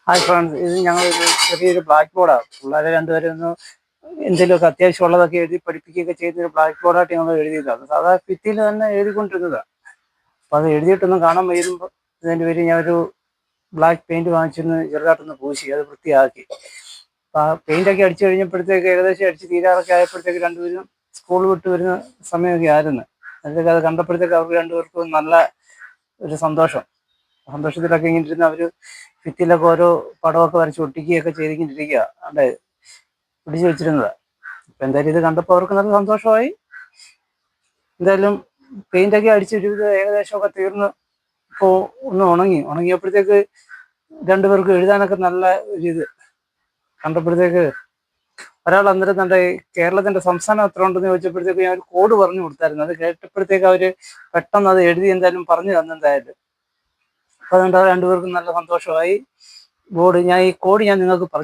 Hi friends, ഇത് ഞങ്ങളൊരു ചെറിയൊരു ബ്ലാക്ക് ബോർഡാണ്. പിള്ളേരെ രണ്ടുപേരും ഒന്ന് എന്തെങ്കിലുമൊക്കെ അത്യാവശ്യമുള്ളതൊക്കെ എഴുതി പഠിപ്പിക്കുകയൊക്കെ ചെയ്യുന്നൊരു ബ്ലാക്ക് ബോർഡായിട്ട് ഞങ്ങൾ എഴുതിയതാണ്. സാധാരണ ഭിത്തിയിൽ തന്നെ എഴുതിക്കൊണ്ടിരുന്നതാണ്. അപ്പോൾ അത് എഴുതിയിട്ടൊന്നും കാണാൻ വരുമ്പോൾ ഇതിൻ്റെ പേര് ഞാനൊരു ബ്ലാക്ക് പെയിൻറ്റ് വാങ്ങിച്ചൊന്ന് ചെറുതായിട്ടൊന്ന് പൂശി അത് വൃത്തിയാക്കി. അപ്പോൾ ആ പെയിൻ്റൊക്കെ അടിച്ചു കഴിഞ്ഞപ്പോഴത്തേക്ക് ഏകദേശം അടിച്ച് തീരാറൊക്കെ ആയപ്പോഴത്തേക്ക് രണ്ടുപേരും സ്കൂൾ വിട്ട് വരുന്ന സമയമൊക്കെ ആയിരുന്നു. അതിലൊക്കെ അത് കണ്ടപ്പോഴത്തേക്ക് അവർക്ക് രണ്ടുപേർക്കും നല്ല ഒരു സന്തോഷത്തിലൊക്കെ ഇങ്ങനെ ഇരുന്ന് അവർ ഭിത്തിയിലൊക്കെ ഓരോ പടമൊക്കെ വരച്ച് ഒട്ടിക്കുകയൊക്കെ ചെയ്തിരിക്കുക അവിടെ പിടിച്ചു വെച്ചിരുന്നത്. അപ്പം എന്തായാലും ഇത് കണ്ടപ്പോൾ അവർക്ക് നല്ല സന്തോഷമായി. എന്തായാലും പെയിൻ്റൊക്കെ അടിച്ചിട്ട് ഏകദേശമൊക്കെ തീർന്ന് ഇപ്പോൾ ഒന്ന് ഉണങ്ങിയപ്പോഴത്തേക്ക് രണ്ടുപേർക്കും എഴുതാനൊക്കെ നല്ല ഒരു കണ്ടപ്പോഴത്തേക്ക് ഒരാൾ അന്നേരം തൻ്റെ കേരളത്തിൻ്റെ സംസ്ഥാനം എത്ര ഉണ്ടെന്ന് ചോദിച്ചപ്പോഴത്തേക്ക് ഞാൻ ഒരു കോഡ് പറഞ്ഞു കൊടുത്തായിരുന്നു. അത് കേട്ടപ്പോഴത്തേക്ക് അവർ പെട്ടെന്ന് അത് എഴുതി എന്തായാലും പറഞ്ഞു തന്നെന്തായാലും. അപ്പോൾ അതുകൊണ്ട് രണ്ടുപേർക്കും നല്ല സന്തോഷമായി. ഈ കോഡ് ഞാൻ നിങ്ങൾക്ക് പറഞ്ഞു